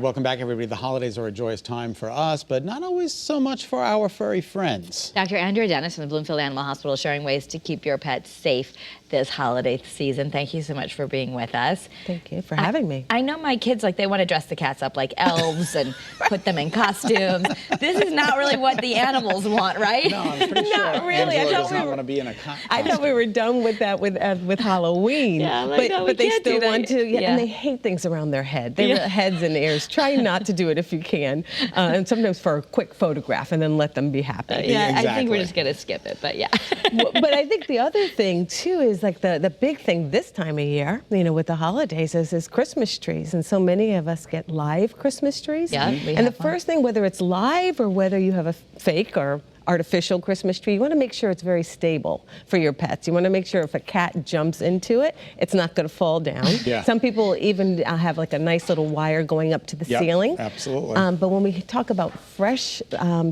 Welcome back, everybody. The holidays are a joyous time for us, but not always so much for our furry friends. Dr. Andrea Dennis from the Bloomfield Animal Hospital sharing ways to keep your pets safe this holiday season. Thank you so much for being with us. Thank you for having me. I know my kids, they want to dress the cats up like elves and put them in costumes. This is not really what the animals want, right? No, I'm pretty sure Not really. Angela does not want to be in a costume. I thought we were done with that with Halloween. Yeah, like, but they still want to. Yeah. And they hate things around their head. Their heads and ears. Try not to do it if you can. And sometimes for a quick photograph and then let them be happy. Yeah, Exactly. I think we're just going to skip it, but yeah. But I think the other thing too is like the big thing this time of year, with the holidays is Christmas trees. And so many of us get live Christmas trees. Yeah, and the first thing, whether it's live or whether you have a fake or artificial Christmas tree, you want to make sure it's very stable for your pets. You want to make sure if a cat jumps into it, it's not going to fall down. Yeah. Some people even have like a nice little wire going up to the ceiling. Absolutely. But when we talk about fresh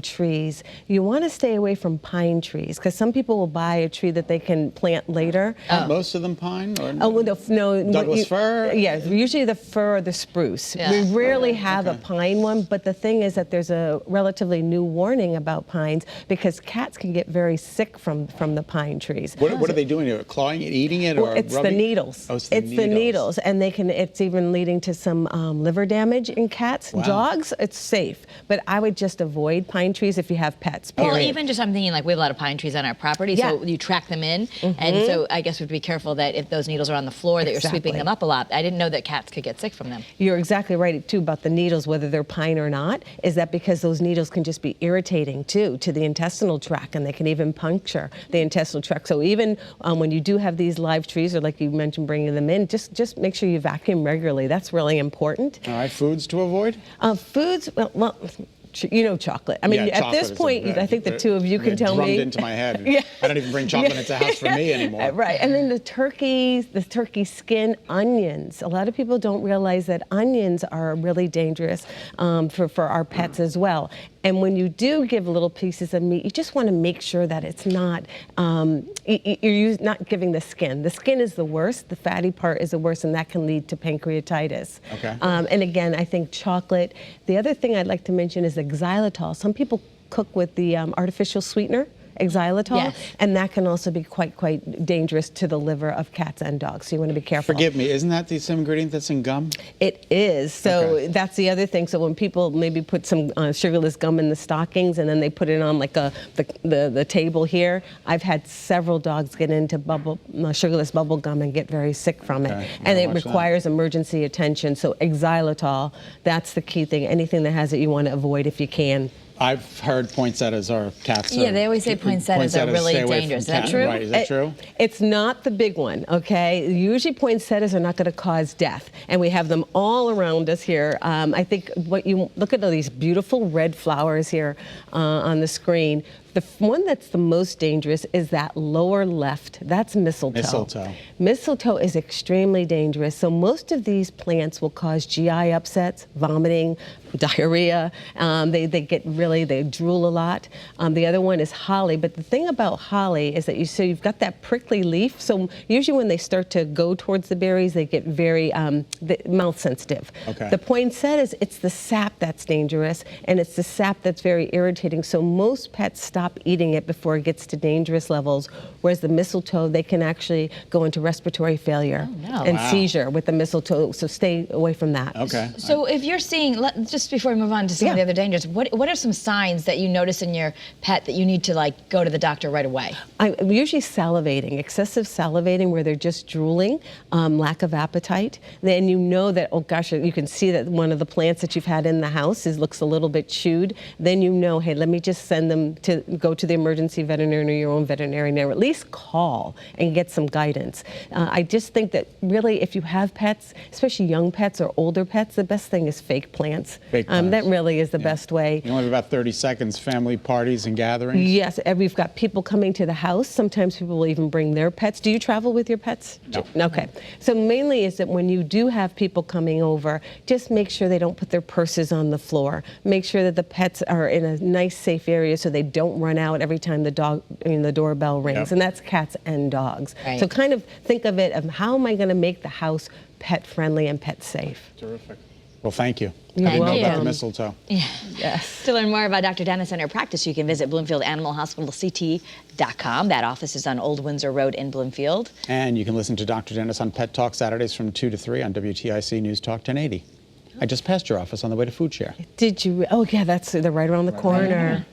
trees, you want to stay away from pine trees because some people will buy a tree that they can plant later. Aren't most of them pine? Or No. Douglas fir? Yeah, usually the fir or the spruce. Yeah. We rarely have a pine one, but the thing is that there's a relatively new warning about pines because cats can get very sick from the pine trees. What are they doing to it? Clawing it, eating it, Well, or it's rubbing? the needles. Oh, it's the needles, and it's even leading to some liver damage in cats. Wow. Dogs, it's safe, but I would just avoid pine trees if you have pets. Period. Well, even just I'm thinking like we have a lot of pine trees on our property, so you track them in, and so I guess we'd be careful that if those needles are on the floor, that you're sweeping them up a lot. I didn't know that cats could get sick from them. You're exactly right too about the needles, whether they're pine or not. Is that because those needles can just be irritating too to the intestinal tract, and they can even puncture the intestinal tract. So even when you do have these live trees, or like you mentioned, bringing them in, just make sure you vacuum regularly. That's really important. All right, foods to avoid? Foods, well, chocolate. I mean, Yeah, at this point, I think the two of you can tell me. Drummed into my head. I don't even bring chocolate into the house for me anymore. Right, and then the turkey skin, onions. A lot of people don't realize that onions are really dangerous for our pets as well. And when you do give little pieces of meat, you just want to make sure that it's not, you're not giving the skin. The skin is the worst, the fatty part is the worst, and that can lead to pancreatitis. Okay. And again, I think chocolate. The other thing I'd like to mention is the xylitol. Some people cook with the artificial sweetener, xylitol, and that can also be quite dangerous to the liver of cats and dogs. So you want to be careful. Forgive me, isn't that the same ingredient that's in gum? It is. So that's the other thing. So when people maybe put some sugarless gum in the stockings and then they put it on like the table here, I've had several dogs get into sugarless bubble gum and get very sick from it. And it requires emergency attention. So xylitol, that's the key thing. Anything that has it, you want to avoid if you can. I've heard poinsettias are cats. Yeah, they always say poinsettias are really dangerous. Is that true? Right, is that true? It's not the big one, okay? Usually poinsettias are not going to cause death, and we have them all around us here. I think look at all these beautiful red flowers here on the screen. The one that's the most dangerous is that lower left. That's mistletoe. Mistletoe. Mistletoe is extremely dangerous. So most of these plants will cause GI upsets, vomiting, diarrhea. They drool a lot. The other one is holly. But the thing about holly is that you've got that prickly leaf. So usually when they start to go towards the berries, they get very mouth sensitive. Okay. The poinsettias, it's the sap that's dangerous, and it's the sap that's very irritating. So most pets stop eating it before it gets to dangerous levels, whereas the mistletoe, they can actually go into respiratory failure and seizure with the mistletoe, so stay away from that. Okay. So if you're seeing, just before we move on to some of the other dangers, what are some signs that you notice in your pet that you need to go to the doctor right away? I'm usually salivating, excessive salivating where they're just drooling, lack of appetite. Then you know that, oh gosh, you can see that one of the plants that you've had in the house looks a little bit chewed. Then you know, hey, let me just send them to go to the emergency veterinarian or your own veterinarian, or at least call and get some guidance. I just think that really if you have pets, especially young pets or older pets, the best thing is fake plants. Fake plants. That really is the best way. You only have about 30 seconds, family parties and gatherings? Yes, and we've got people coming to the house. Sometimes people will even bring their pets. Do you travel with your pets? No. Okay. So mainly is that when you do have people coming over, just make sure they don't put their purses on the floor. Make sure that the pets are in a nice, safe area so they don't run out every time the doorbell rings. And that's cats and dogs. Right. So kind of think of it of how am I going to make the house pet friendly and pet safe. Terrific. Well, thank you. You're I didn't know about welcome. the mistletoe. Yes. To learn more about Dr. Dennis and her practice, you can visit Bloomfield Animal Hospital CT.com. That office is on Old Windsor Road in Bloomfield. And you can listen to Dr. Dennis on Pet Talk Saturdays from 2 to 3 on WTIC News Talk 1080. I just passed your office on the way to Food Share. Did you? Oh, yeah, they're right around the corner. Yeah.